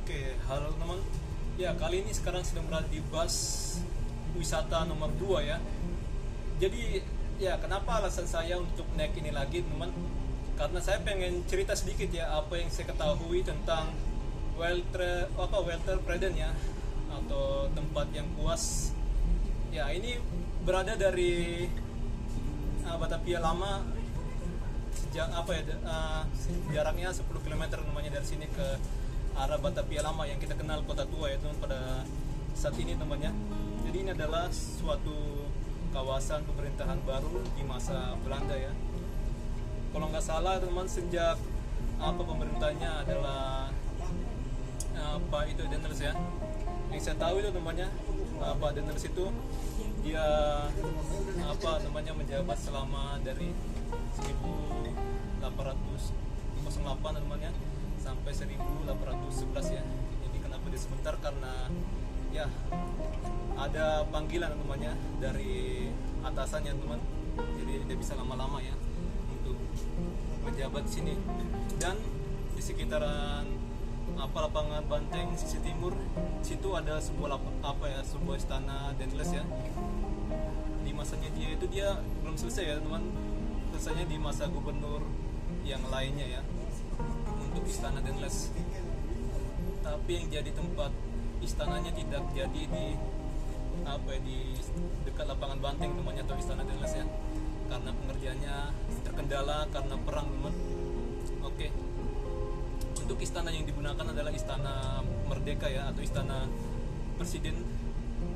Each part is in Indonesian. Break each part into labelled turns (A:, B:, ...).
A: Oke, halo teman. Ya, kali ini sekarang sedang berada di bus wisata nomor 2 ya. Jadi, ya kenapa alasan saya untuk naik ini lagi teman? Karena saya pengen cerita sedikit ya apa yang saya ketahui tentang Walter Preden ya, atau tempat yang puas. Ya, ini berada dari Batavia Lama sejak jaraknya 10 km namanya dari sini ke arah Batavia Lama yang kita kenal kota tua ya teman pada saat ini temannya. Jadi ini adalah suatu kawasan pemerintahan baru di masa Belanda ya. Kalau nggak salah teman, sejak pemerintahnya adalah Pak itu Dendels ya. Yang saya tahu itu temannya Pak Dendels itu dia menjabat selama dari 1808 namanya sampai 1811 ya. Jadi kenapa dia sebentar, karena ya ada panggilan namanya dari atasannya teman. Jadi dia bisa lama-lama ya untuk menjabat di sini. Dan di sekitaran lapangan Banteng sisi timur situ ada sebuah sebuah istana Dendels ya. Di masanya dia belum selesai ya teman, selesainya di masa gubernur yang lainnya ya untuk istana Dendels. Tapi yang jadi tempat istananya tidak jadi di dekat lapangan Banteng namanya, atau istana Dendels ya, karena pengerjaannya terkendala karena perang teman. Oke. Untuk istana yang digunakan adalah istana Merdeka ya, atau istana Presiden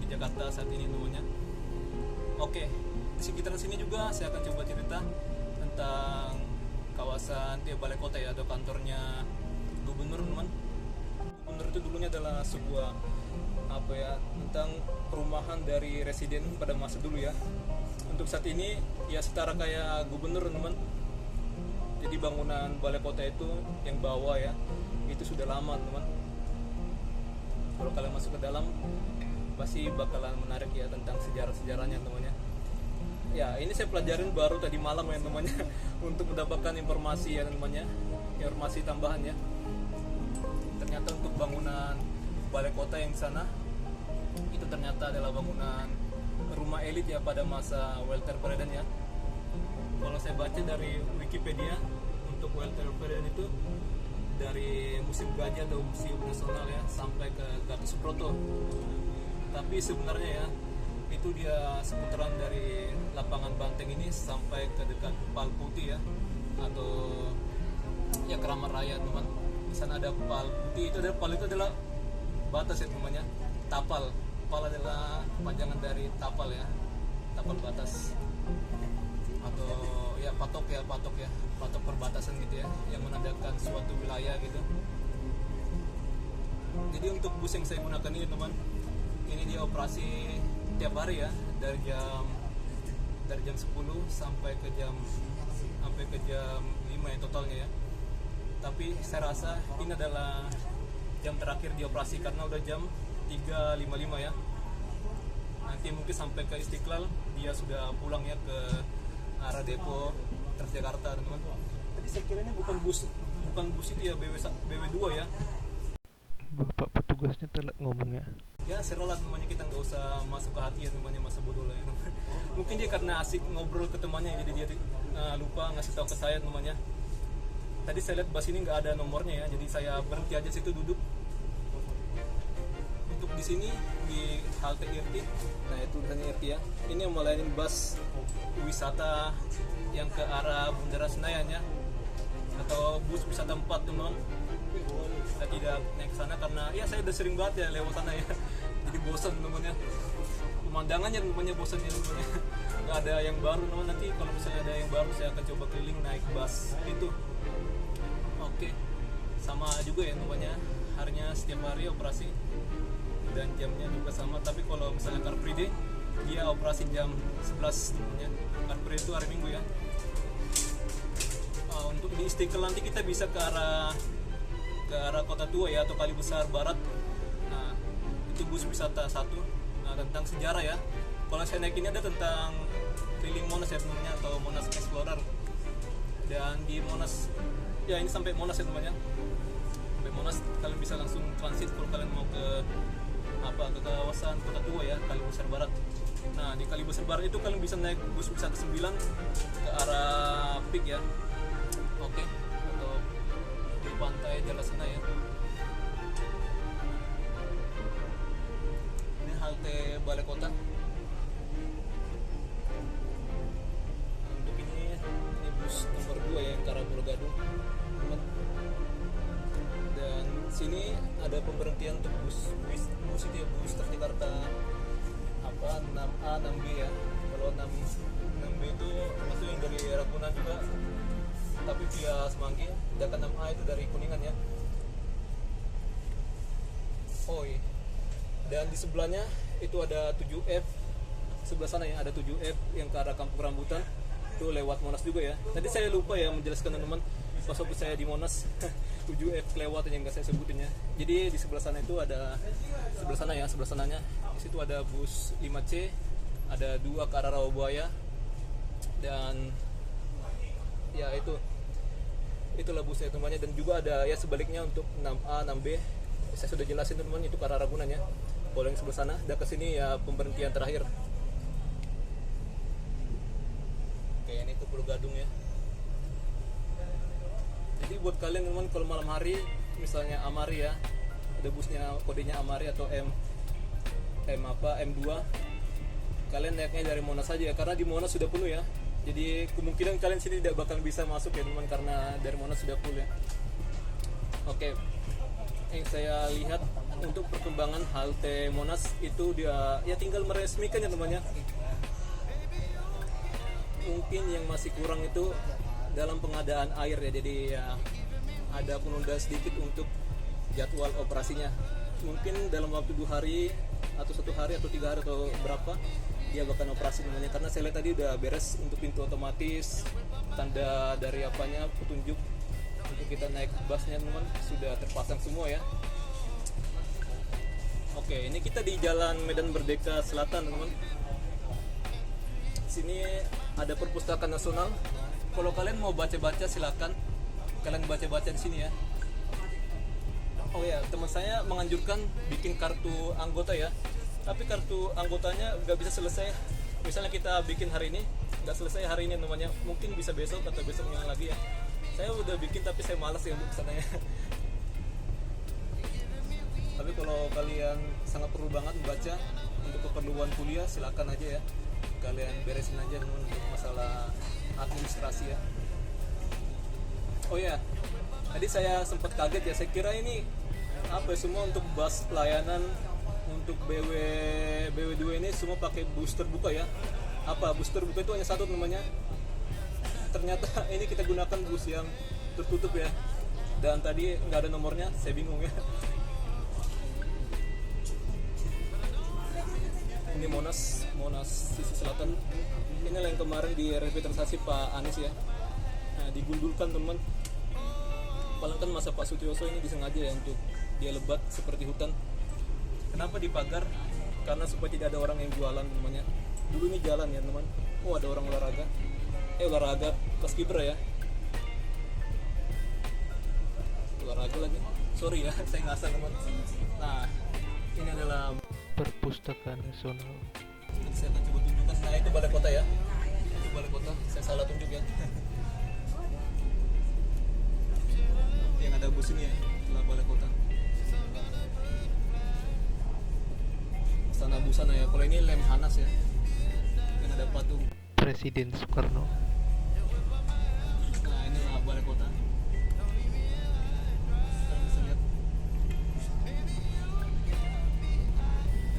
A: di Jakarta saat ini namanya. Oke, di sekitar sini juga saya akan coba cerita tentang kawasan Balai Kota ya, atau kantornya gubernur teman. Gubernur itu dulunya adalah sebuah tentang perumahan dari residen pada masa dulu ya. Untuk saat ini ya setara kayak gubernur teman. Jadi bangunan Balai Kota itu yang bawah ya, itu sudah lama teman. Kalau kalian masuk ke dalam pasti bakalan menarik ya tentang sejarah-sejarahnya temannya. Ya, ini saya pelajarin baru tadi malam ya temannya untuk mendapatkan informasi ya temannya, informasi tambahan ya. Ternyata untuk bangunan Balai Kota yang di sana itu ternyata adalah bangunan rumah elit ya pada masa Walter Preden ya. Kalau saya baca dari Wikipedia, untuk Walter Preden itu dari Museum Gajah atau Museum Nasional ya sampai ke Gatot Subroto. Tapi sebenarnya ya itu dia seputaran dari lapangan Banteng ini sampai ke dekat Pal Putih ya, atau ya Keramat Raya teman. Di sana ada Pal Putih, Pal itu adalah batas ya namanya. Tapal adalah panjangan dari tapal ya, tapal batas, atau ya patok perbatasan gitu ya, yang menandakan suatu wilayah gitu. Jadi untuk bus yang saya gunakan ini teman, ini dia operasi tiap hari ya, dari jam 10 sampai ke jam 5 ya totalnya ya. Tapi saya rasa ini adalah jam terakhir dioperasi karena udah jam 3.55 ya. Nanti mungkin sampai ke Istiqlal dia sudah pulang ya ke arah depo Transjakarta teman. Tadi saya kira ini bukan bus itu ya, BW2 ya.
B: Bapak petugasnya telat ngomongnya.
A: Ya serolah namanya, kita nggak usah masuk ke hati ya namanya, masa bodoh lah ya. Mungkin dia karena asik ngobrol ke temannya jadi dia lupa ngasih tahu ke saya namanya. Tadi saya lihat bus ini nggak ada nomornya ya, jadi saya berhenti aja situ duduk. Untuk di sini di halte IRT, nah itu tulisannya IRT ya. Ini yang melayani bus wisata yang ke arah Bundaran Senayan ya, atau bus wisata 4 teman. Saya tidak naik ke sana karena ya saya udah sering banget ya lewat sana ya. Jadi bosan namanya. Pemandangannya namanya bosan ya namanya. Nggak ada yang baru teman. Nanti kalau misalnya ada yang baru saya akan coba keliling naik bus itu. Oke. Sama juga ya namanya. Harinya setiap hari operasi dan jamnya juga sama. Tapi kalau misalnya Car Free Day dia operasi jam 11 namanya. Car Free Day itu hari Minggu ya. Untuk di Istiqlal nanti kita bisa ke arah Kota Tua ya, atau Kali Besar Barat. Nah, itu bus wisata 1. Nah, tentang sejarah ya. Kalau saya naik ini ada tentang keliling Monas ya namanya, atau Monas Explorer. Dan di Monas ya, ini sampai Monas ya namanya. Sampai dari Monas kalian bisa langsung transit kalau kalian mau ke ke kawasan Kota Tua ya, Kalibesar Barat. Nah di Kalibesar Barat itu kalian bisa naik bus wisata 9 ke arah Pik ya. Oke, atau di pantai Jalasena ya. Ini halte Balai Kota. Untuk ini bus nomor 2 ya, yang ke arah Pulau Gadung. Dan sini ada pemberhentian untuk bus itu ya, bus Transjakarta 6A 6B ya. Kalau 6B itu masuk yang dari Ragunan juga, tapi via Semanggi. Sedangkan 6A itu dari Kuningan ya. Oh iya. Dan di sebelahnya itu ada 7F, sebelah sana ya ada 7F yang ke arah Kampung Rambutan, itu lewat Monas juga ya. Tadi saya lupa ya menjelaskan teman-teman pas waktu saya di Monas 7F lewat yang nggak saya sebutin ya. Jadi di sebelah sana itu ada, sebelah sana ya, sebelah sananya di situ ada bus 5C, ada 2 ke arah Rawabuaya, dan ya itulah busnya temannya. Dan juga ada ya sebaliknya untuk 6A 6B, saya sudah jelasin teman-teman, itu ke arah Ragunan ya. Kalau yang sebelah sana dan ke sini ya pemberhentian terakhir. Oke, ini ke Pulau Gadung ya. Jadi buat kalian teman, kalau malam hari misalnya Amari ya, ada busnya kodenya Amari atau M2, kalian naiknya dari Monas saja ya, karena di Monas sudah penuh ya. Jadi kemungkinan kalian sini tidak bakal bisa masuk ya teman, karena dari Monas sudah full ya. Oke, yang saya lihat untuk perkembangan halte Monas itu dia ya tinggal meresmikan ya temannya. Mungkin yang masih kurang itu dalam pengadaan air ya, jadi ya ada penunda sedikit untuk jadwal operasinya. Mungkin dalam waktu 2 hari atau 1 hari atau 3 hari atau berapa dia bakal operasi namanya, karena saya lihat tadi udah beres untuk pintu otomatis, tanda dari apanya, petunjuk untuk kita naik busnya teman sudah terpasang semua ya. Oke, ini kita di Jalan Medan Merdeka Selatan teman. Sini ada Perpustakaan Nasional. Kalau kalian mau baca-baca silakan kalian baca-baca di sini ya. Oh ya, teman saya menganjurkan bikin kartu anggota ya. Tapi kartu anggotanya nggak bisa selesai. Misalnya kita bikin hari ini, nggak selesai hari ini namanya, mungkin bisa besok atau besoknya lagi ya. Saya udah bikin tapi saya malas ya untuk kesananya. Tapi kalau kalian sangat perlu banget membaca untuk keperluan kuliah, silakan aja ya. Kalian beresin aja teman untuk masalah administrasi ya. Oh ya, tadi saya sempat kaget ya, saya kira ini apa ya, semua untuk bus pelayanan untuk BW2 ini semua pakai bus terbuka ya. Apa bus terbuka itu hanya satu namanya. Ternyata ini kita gunakan bus yang tertutup ya. Dan tadi nggak ada nomornya, saya bingung ya. Ini Monas sisi selatan. Inilah yang kemarin direvitalisasi Pak Anies ya. Nah, digundulkan teman. Paling kan masa Pak Sutioso ini disengaja ya untuk dia lebat seperti hutan. Kenapa dipagar? Karena supaya tidak ada orang yang jualan namanya. Dulu ini jalan ya teman. Oh ada orang olahraga. Olahraga pas kibra ya. Olahraga lagi. Sorry ya, saya ngasal teman. Nah, ini adalah
B: Perpustakaan Nasional.
A: Nanti saya akan coba tunjukkan. Nah itu balai kota ya. Itu balai kota. Saya salah tunjuk ya. Yang ada bus ini ya, itulah balai kota. Sana busana ya. Kalau ini Lemhanas ya. Yang ada patung
B: Presiden Soekarno.
A: Nah inilah balai kota. Kita bisa lihat.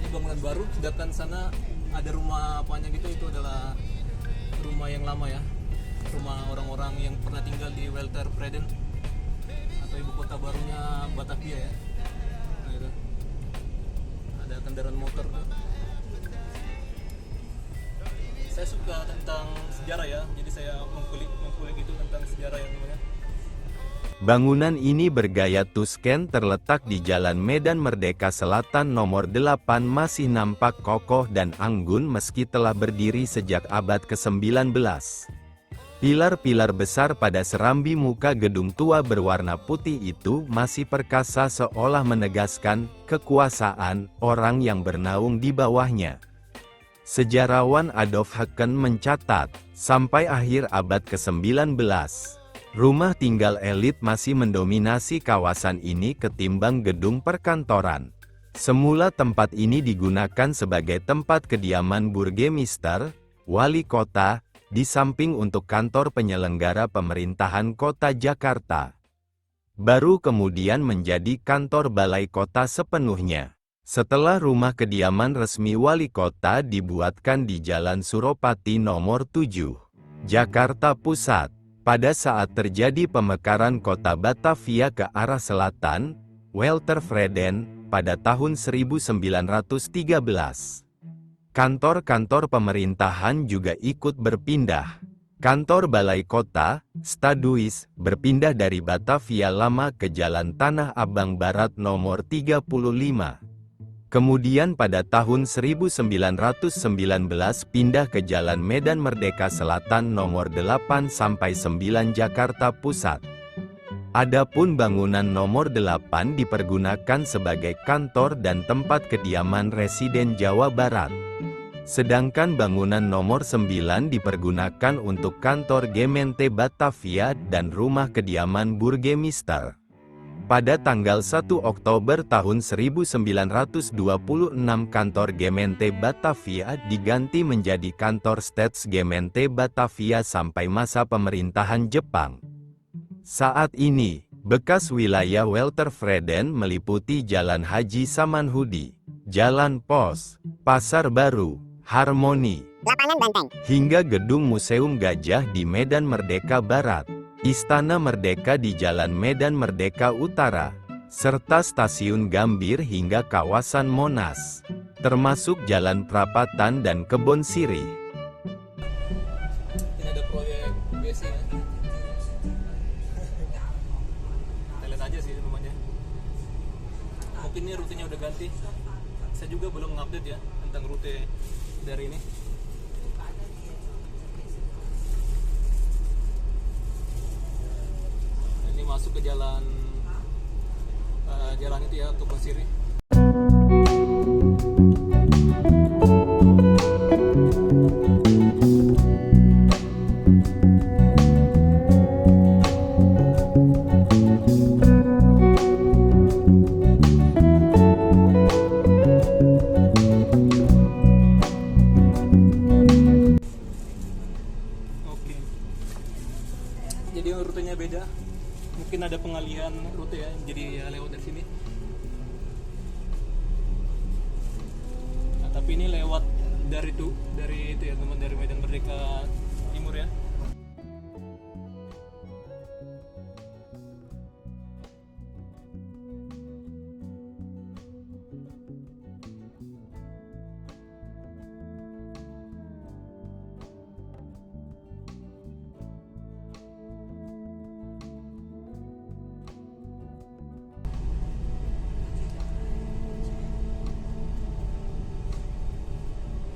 A: Ini bangunan baru. Sedangkan sana ada rumah apanya gitu, itu adalah rumah yang lama ya. Rumah orang-orang yang pernah tinggal di Welter Preden atau ibu kota barunya Batavia ya. Nah itu. Ada kendaraan motor tuh. Saya suka tentang sejarah ya, jadi saya mengkulik itu tentang sejarah yang namanya.
C: Bangunan ini bergaya Tusken terletak di Jalan Medan Merdeka Selatan nomor 8 masih nampak kokoh dan anggun meski telah berdiri sejak abad ke-19. Pilar-pilar besar pada serambi muka gedung tua berwarna putih itu masih perkasa seolah menegaskan kekuasaan orang yang bernaung di bawahnya. Sejarawan Adolf Hacken mencatat, sampai akhir abad ke-19, rumah tinggal elit masih mendominasi kawasan ini ketimbang gedung perkantoran. Semula tempat ini digunakan sebagai tempat kediaman burgemister, wali kota, di samping untuk kantor penyelenggara pemerintahan kota Jakarta. Baru kemudian menjadi kantor balai kota sepenuhnya. Setelah rumah kediaman resmi wali kota dibuatkan di Jalan Suropati nomor 7, Jakarta Pusat. Pada saat terjadi pemekaran kota Batavia ke arah selatan, Walter Freden, pada tahun 1913. Kantor-kantor pemerintahan juga ikut berpindah. Kantor Balai Kota, Staduis, berpindah dari Batavia Lama ke Jalan Tanah Abang Barat nomor 35. Kemudian pada tahun 1919 pindah ke Jalan Medan Merdeka Selatan nomor 8-9 Jakarta Pusat. Adapun bangunan nomor 8 dipergunakan sebagai kantor dan tempat kediaman residen Jawa Barat. Sedangkan bangunan nomor 9 dipergunakan untuk kantor Gemeente Batavia dan rumah kediaman burgemister. Pada tanggal 1 Oktober tahun 1926 kantor Gemeente Batavia diganti menjadi kantor Staatsgemeente Batavia sampai masa pemerintahan Jepang. Saat ini, bekas wilayah Walter Freden meliputi Jalan Haji Samanhudi, Jalan Pos, Pasar Baru, Harmoni,
D: Lapangan Banteng,
C: hingga gedung Museum Gajah di Medan Merdeka Barat, Istana Merdeka di Jalan Medan Merdeka Utara, serta Stasiun Gambir hingga kawasan Monas, termasuk Jalan Prapatan dan Kebon Sirih.
A: Ini ada proyek BC ya. Kita lihat aja sih rumahnya. Mungkin ini rutenya udah ganti. Saya juga belum ngupdate ya tentang rute dari ini. Ini masuk ke jalan itu ya, Kebon Sirih. Oke. Jadi rutenya beda. Mungkin ada pengalihan rute ya, jadi ya lewat dari sini. Nah, tapi ini lewat dari itu ya teman, dari Medan Merdeka Timur ya.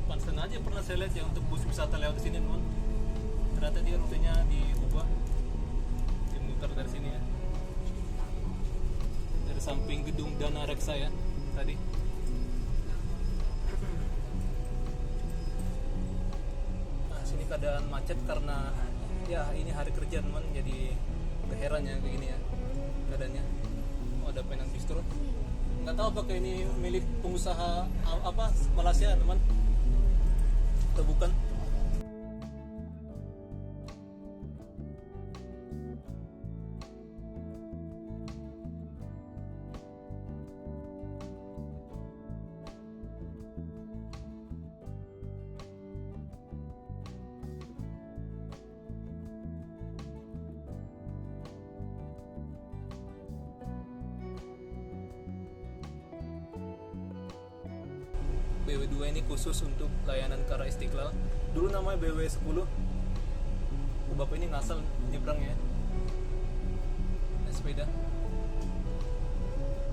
A: Pantesan aja pernah saya lihat ya untuk bus wisata lewat di sini teman. Ternyata dia rutenya diubah, dimutar dari sini ya, dari samping gedung Dana Reksa ya tadi. Nah sini keadaan macet karena ya ini hari kerja teman, jadi agak heran ya begini ya keadaannya. Oh ada Penang Bistro, nggak tahu apakah ini milik pengusaha apa Malaysia teman atau bukan. BW2 ini khusus untuk layanan ke arah Istiqlal. Dulu namanya BW10. Bapak ini ngasal nyebrang ya, naik sepeda.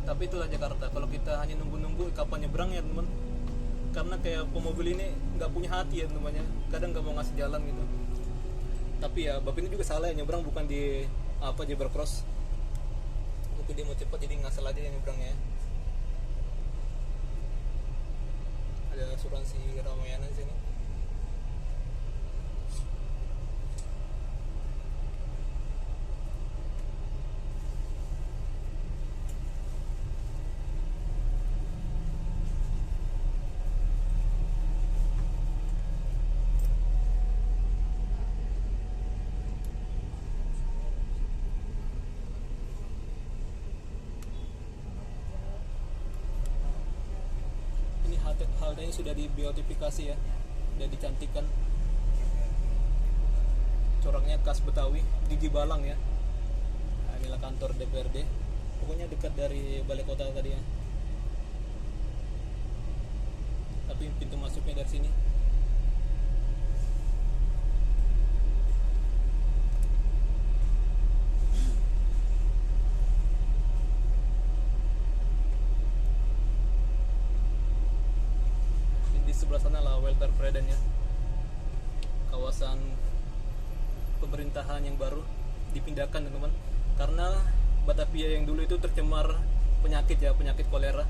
A: Tapi itulah Jakarta. Kalau kita hanya nunggu-nunggu kapan nyebrang ya teman, karena kayak pemobil ini nggak punya hati ya temannya. Kadang nggak mau ngasih jalan gitu. Tapi ya bapak ini juga salah ya, nyebrang bukan di apa zebra cross. Mungkin dia mau cepat jadi ngasal aja yang nyebrangnya. Ada asuransi Ramayana di sini. Haltenya sudah dibiotifikasi ya, sudah dicantikan, coraknya khas Betawi, gigi balang ya. Nah, inilah kantor DPRD, pokoknya dekat dari balai kota tadi ya, tapi pintu masuknya dari sini. Sebelah sana lah Welter Freden ya, kawasan pemerintahan yang baru dipindahkan teman-teman, karena Batavia yang dulu itu tercemar penyakit ya, penyakit kolera.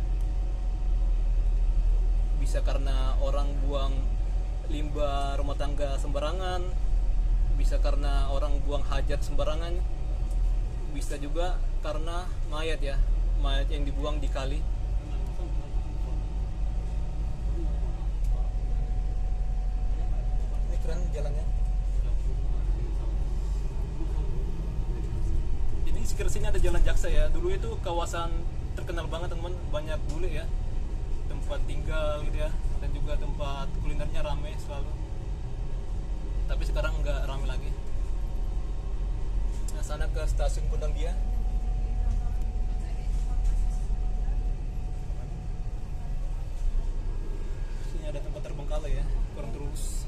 A: Bisa karena orang buang limbah rumah tangga sembarangan, bisa karena orang buang hajat sembarangan, bisa juga karena mayat ya, mayat yang dibuang di kali. Keren jalannya. Jadi sekitar sini ada jalan Jaksa ya. Dulu itu kawasan terkenal banget teman, banyak bule ya, tempat tinggal gitu ya, dan juga tempat kulinernya rame selalu. Tapi sekarang nggak rame lagi. Nah, sana ke stasiun Gondang Dia. Sini ada tempat terbengkalai ya, kurang terus.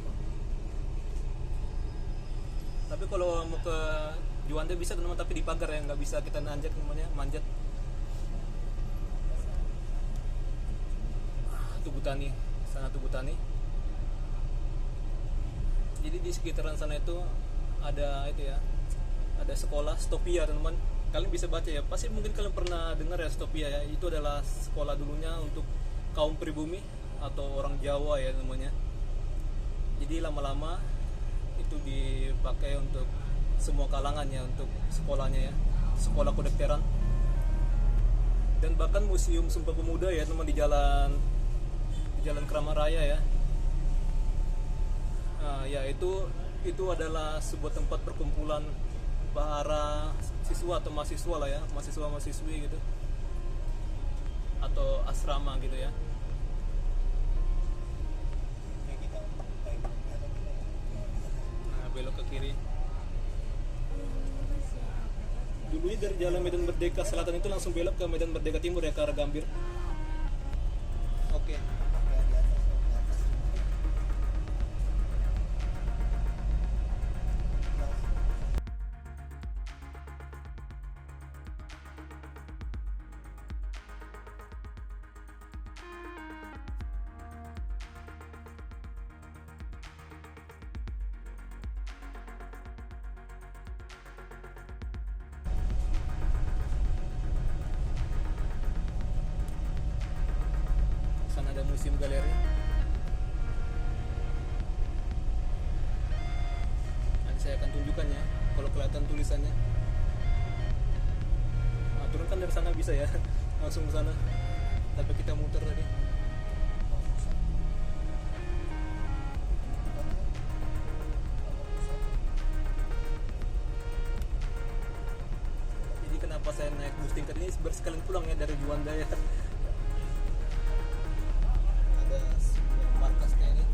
A: Tapi kalau mau ke Juanda bisa teman-teman, tapi di pagar ya, nggak bisa kita nanjak namanya, manjat. Tugu Tani, sana Tugu Tani. Jadi di sekitaran sana itu ada itu ya, ada sekolah Stopia teman-teman. Kalian bisa baca ya, pasti mungkin kalian pernah dengar ya Stopia ya. Itu adalah sekolah dulunya untuk kaum pribumi atau orang Jawa ya namanya. Jadi lama-lama itu dipakai untuk semua kalangan ya, untuk sekolahnya ya, sekolah kedokteran. Dan bahkan museum Sumpah Pemuda ya teman, di jalan Keramat Raya ya. Nah, ya itu adalah sebuah tempat perkumpulan para siswa atau mahasiswa lah ya, mahasiswa-mahasiswi gitu, atau asrama gitu ya. Belok ke kiri. Dulunya dari jalan Medan Merdeka Selatan itu langsung belok ke Medan Merdeka Timur ya, ke arah Gambir. Oke. Sana ada museum galeri. Nanti saya akan tunjukkan ya, kalau kelihatan tulisannya. Nah, turun kan dari sana bisa ya, langsung ke sana. Tapi kita muter tadi. Jadi kenapa saya naik bus tingkat ini, bersekalian pulang ya dari Juanda ya. Markasnya ini.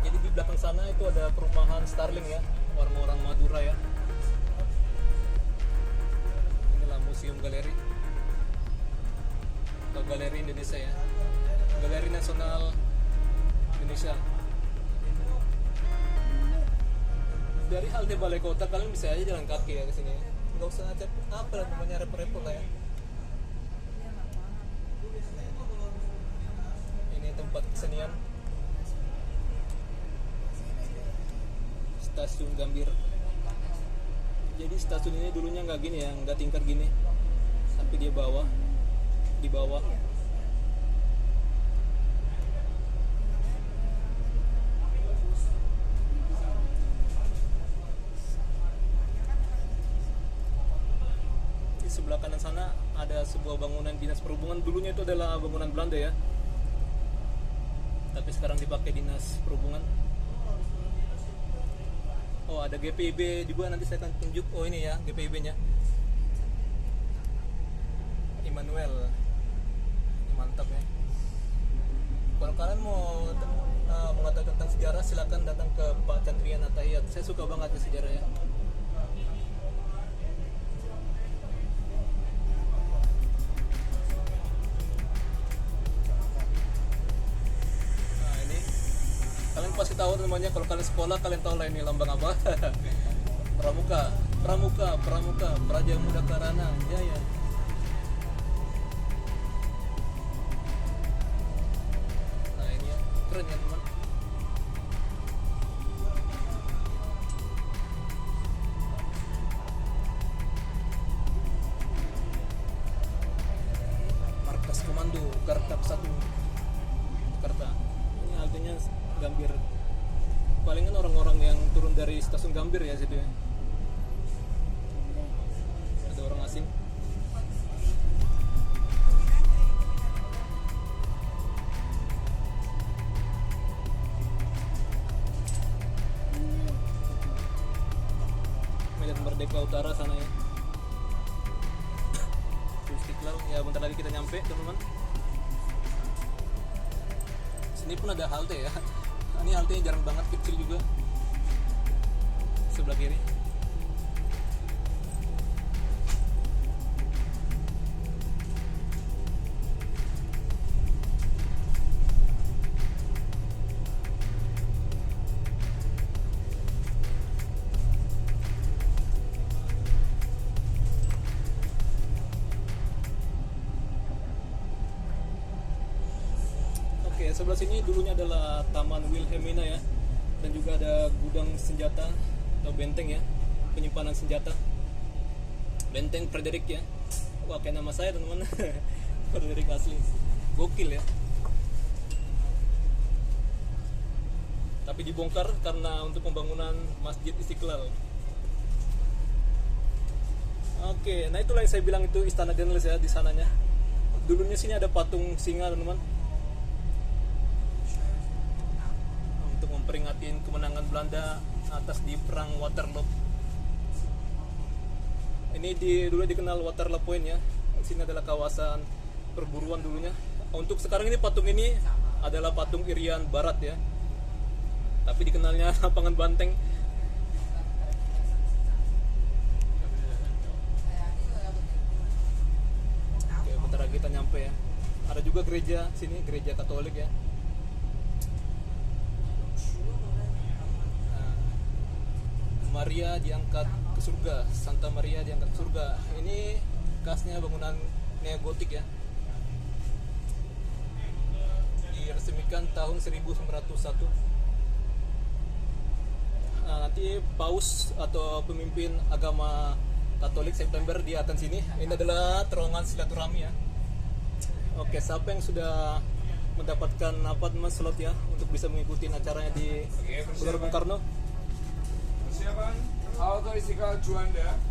A: Jadi di belakang sana itu ada perumahan Starling ya, orang-orang Madura ya. Inilah museum galeri atau Galeri Indonesia ya, Galeri Nasional Indonesia. Dari halte balai kota kalian bisa aja jalan kaki ya ke sini, nggak usah apa namanya repot-repot lah ya. Ini tempat kesenian stasiun Gambir. Jadi stasiun ini dulunya nggak gini ya, nggak tingkat gini, sampai di bawah. Di sebelah kanan sana ada sebuah bangunan dinas perhubungan. Dulunya itu adalah bangunan Belanda ya, tapi sekarang dipakai dinas perhubungan. Oh, ada GPIB juga, nanti saya akan tunjuk. Oh, ini ya GPIB-nya. Immanuel. Mantap ya. Kalau kalian mau mengetahui tentang sejarah, silakan datang ke Pak Chandrian Atahiyat. Saya suka banget ya sejarah ya. Kalian pasti tahu namanya, kalau kalian sekolah kalian tahu lah ini lambang apa. Pramuka, Praja Muda Karana. Ya. Nah ini ya, keren ya teman. Markas Komando Gartap 1 Jakarta. Ini haltenya Gambir. Palingan orang-orang yang turun dari stasiun Gambir ya jadi. Ada orang asing. Medan Merdeka Utara sana ya. Istiqlal ya, bentar lagi kita nyampe teman-teman. Sini pun ada halte ya. Ini haltenya jarang banget, kecil juga. Sebelah kiri. Oke, sebelah sini dulunya adalah Taman Wilhelmina ya, dan juga ada gudang senjata atau benteng ya, penyimpanan senjata. Benteng Frederick ya. Wah, kayak nama saya teman-teman. Frederick asli. Gokil ya. Tapi dibongkar karena untuk pembangunan Masjid Istiqlal. Oke, nah itulah yang saya bilang itu Istana Genles ya di sananya. Dulunya sini ada patung singa teman-teman. Untuk memperingati kemenangan Belanda atas di perang Waterloo. Ini dulu dikenal Waterloo Point ya. Di sini adalah kawasan perburuan dulunya. Untuk sekarang ini patung ini adalah patung Irian Barat ya. Tapi dikenalnya lapangan banteng. Oke, bentar lagi kita nyampe ya. Ada juga gereja sini, gereja Katolik ya. Maria diangkat ke surga, Santa Maria diangkat ke surga. Ini khasnya bangunan neogotik ya. Diresmikan tahun 1901. Nah, nanti paus atau pemimpin agama Katolik September dia akan sini. Ini adalah terowongan silaturahmi ya. Oke, siapa yang sudah mendapatkan teman slot ya untuk bisa mengikuti acaranya di Gelora Bung Karno?
D: Persiapan halte Istiqlal Juanda.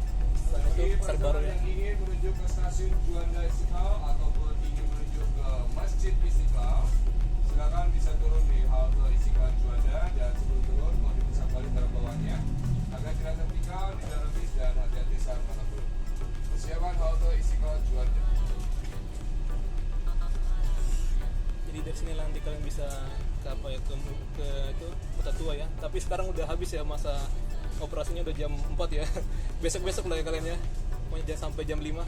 D: Bagi penerbangan yang ingin menuju ke stasiun Juanda Istiqlal ataupun ingin menuju ke Masjid Istiqlal, silakan bisa turun di halte Istiqlal Juanda, dan sebelum turun mohon dipisah balik dalam bawahnya agar tidak tertinggal di dalam bis dan hati-hati saat menabur. Persiapan halte Istiqlal Juanda.
A: Jadi dari sini nanti kalian bisa ke apa ya, ke itu Kota Tua ya. Tapi sekarang udah habis ya masa operasinya, udah jam 4 ya. Besok-besok lah ya kalian ya. Pokoknya jangan sampai jam 5.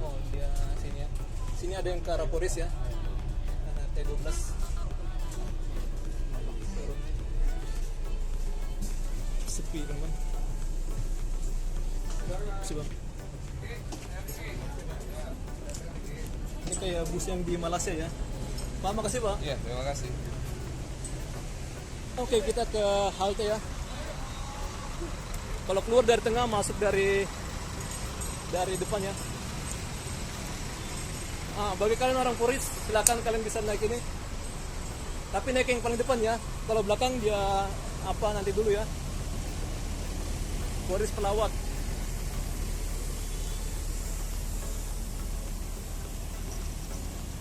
A: Oh, dia sini ya. Sini ada yang ke arah Poris ya. Nah, T12. Sepi teman. Sepi bang. Ini kayak bus yang di Malaysia ya. Pak, makasih Pak.
D: Iya, terima kasih.
A: Oke, kita ke halte ya. Kalau keluar dari tengah, masuk dari depan ya. Bagi kalian orang Puris, silakan kalian bisa naik ini. Tapi naik yang paling depan ya. Kalau belakang dia nanti dulu ya. Puris Pelawat.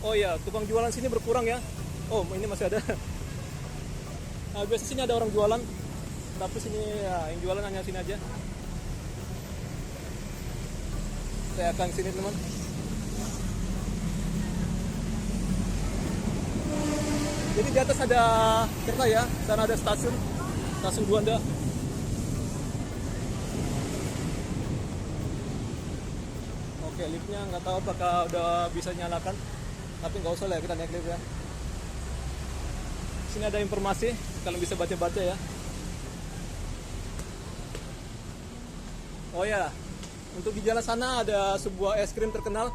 A: Oh ya, tukang jualan sini berkurang ya. Oh, ini masih ada. Biasa sini ada orang jualan, tapi sini ya, yang jualan hanya sini aja. Saya akan sini teman. Jadi di atas ada kereta ya, sana ada stasiun Juanda. Oke, liftnya nggak tahu apakah udah bisa nyalakan, tapi nggak usah lah ya, kita naik lift ya. Sini ada informasi, kalian bisa baca-baca ya. Oh ya, untuk di jalan sana ada sebuah es krim terkenal,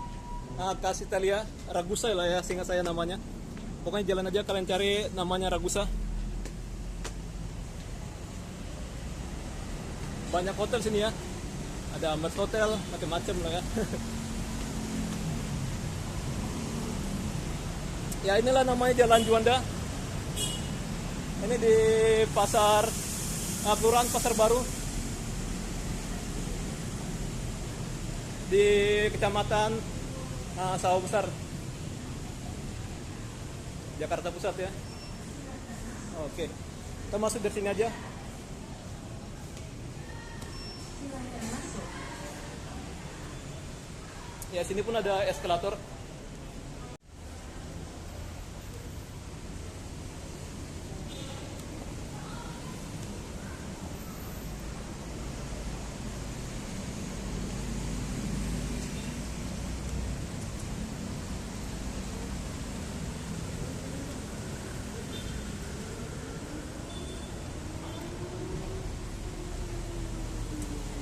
A: Khas Italia, Ragusa lah ya, seingat saya namanya. Pokoknya jalan aja kalian cari namanya Ragusa. Banyak hotel sini ya, ada Amber Hotel, macam-macam lah ya. Ya inilah namanya Jalan Juanda. Ini di pasar Kelurahan Pasar Baru di Kecamatan Sawah Besar, Jakarta Pusat ya. Oke, kita masuk dari sini aja. Ya sini pun ada eskalator.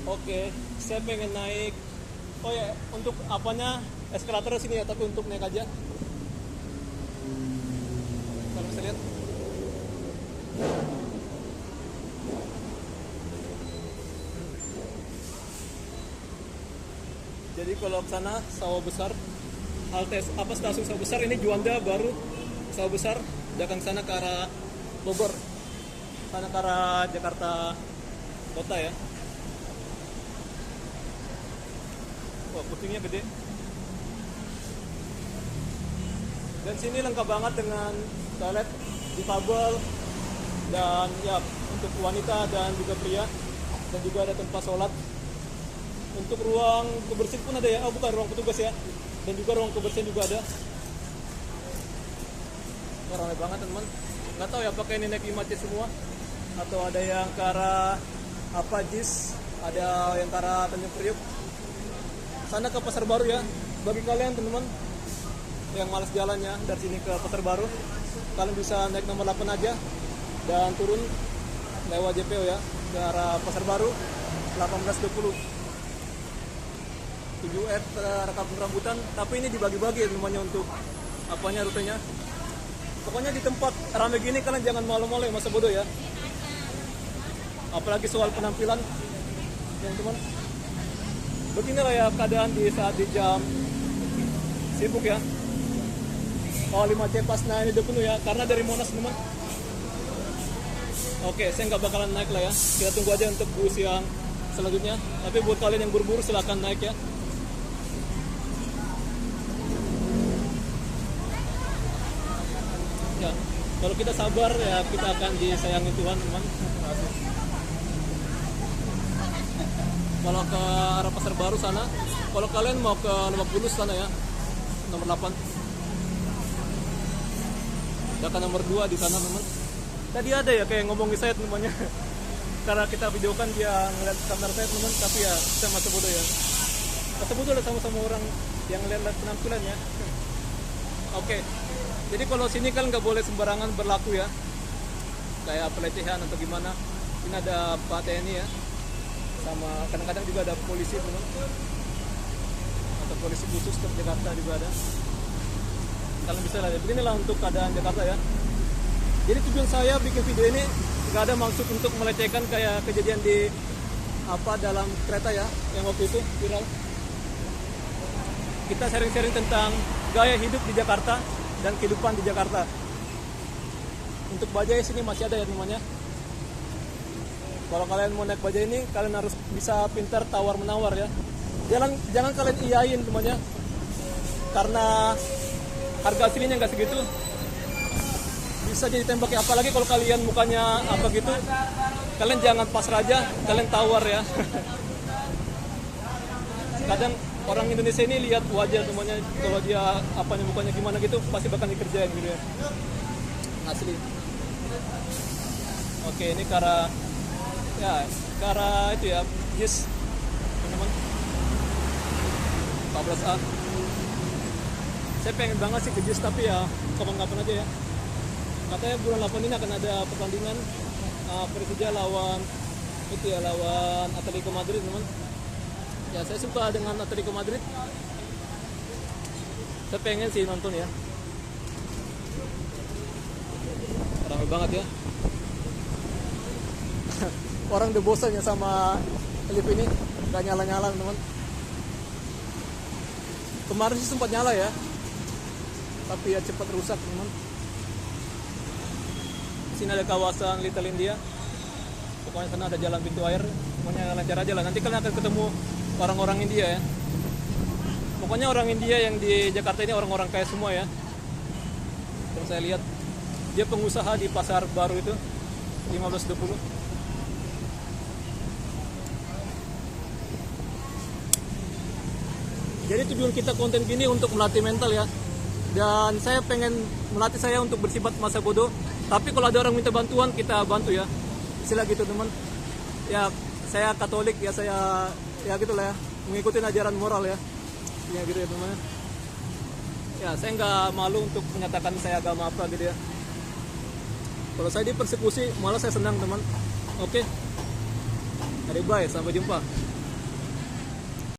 A: Oke, saya pengen naik. Oh ya, untuk apanya eskalator sini ya, tapi untuk naik aja. Kalau bisa lihat. Jadi kalau ke sana Sawah Besar, halte stasiun Sawah Besar ini Juanda baru Sawah Besar, belakang sana ke arah Bogor, sana ke arah Jakarta Kota ya. Wah, putingnya gede. Dan sini lengkap banget dengan toilet difabel dan ya untuk wanita dan juga pria, dan juga ada tempat sholat. Untuk ruang kebersihan pun ada ya. Oh bukan, ruang petugas ya. Dan juga ruang kebersihan juga ada. Wah, ramai banget teman. Nggak tahu ya apakah ini naik 5C semua atau ada yang ke arah JIS, ada yang ke arah Tanjung Priok. Sana ke Pasar Baru ya. Bagi kalian teman-teman yang malas jalannya dari sini ke Pasar Baru, kalian bisa naik nomor 8 aja dan turun lewat JPO ya ke arah Pasar Baru 1820. 7R Kampung Rambutan, tapi ini dibagi-bagi namanya untuk rutenya. Pokoknya di tempat ramai gini kalian jangan malu-malu masa bodoh ya. Apalagi soal penampilan, teman-teman. Beginilah ya keadaan di saat di jam sibuk ya. Oh 5C pasnya ini udah penuh ya, karena dari Monas teman. Oke, saya nggak bakalan naik lah ya. Kita tunggu aja untuk bus yang selanjutnya. Tapi buat kalian yang buru-buru silahkan naik ya. Ya, kalau kita sabar ya kita akan disayangi Tuhan teman. Kalau ke arah Pasar Baru sana, kalau kalian mau ke Lebak Bulus sana ya, nomor 8. Dekat nomor 2 di sana teman. Tadi ada ya kayak ngomongin saya temannya. Karena kita videokan dia ngeliat kamera saya teman, tapi ya saya masa bodoh ya. Masa bodoh lah sama-sama orang yang ngeliat penampilan ya. Oke. Jadi kalau sini kan nggak boleh sembarangan berlaku ya. Kayak pelecehan atau gimana. Ini ada Pak TNI ya. Sama kadang-kadang juga ada polisi teman, atau polisi khusus ke Jakarta juga ada. Kalian bisa lihat beginilah untuk keadaan Jakarta ya. Jadi tujuan saya bikin video ini nggak ada maksud untuk melecehkan kayak kejadian di dalam kereta ya yang waktu itu viral. Kita sharing-sharing tentang gaya hidup di Jakarta dan kehidupan di Jakarta. Untuk bajai sini masih ada ya namanya. Kalau kalian mau naik bajai ini, kalian harus bisa pintar tawar menawar ya. Jangan kalian iyain temannya, karena harga aslinya nggak segitu. Bisa jadi tembak ya, apalagi kalau kalian mukanya apa gitu, kalian jangan pasrah aja, kalian tawar ya. Kadang orang Indonesia ini lihat wajah temannya, kalau dia mukanya gimana gitu, pasti bakal dikerjain gitu ya. Asli. Oke, ini Kara itu ya, JIS teman-teman 14A. Saya pengen banget sih ke JIS, tapi ya kapan-kapan aja ya. Katanya bulan 8 ini akan ada pertandingan Persija lawan Atletico Madrid, teman. Ya saya suka dengan Atletico Madrid. Saya pengen sih nonton ya. Ramai banget ya. Orang udah bosan ya sama lift ini, gak nyala-nyala teman. Kemarin sih sempat nyala ya, tapi ya cepat rusak teman. Sini ada kawasan Little India, pokoknya sana ada jalan pintu air, pokoknya lancar aja lah. Nanti kalian akan ketemu orang-orang India ya. Pokoknya orang India yang di Jakarta ini orang-orang kaya semua ya. Terus saya lihat dia pengusaha di pasar baru itu 1520. Jadi tujuan kita konten gini untuk melatih mental ya. Dan saya pengen melatih saya untuk bersifat masa bodoh. Tapi kalau ada orang minta bantuan, kita bantu ya. Istilah gitu teman. Ya saya Katolik ya, saya ya gitulah ya, mengikuti ajaran moral ya. Ya gitu ya teman. Ya saya nggak malu untuk menyatakan saya agama apa gitu ya. Kalau saya dipersekusi malah saya senang teman. Oke. Bye, sampai jumpa.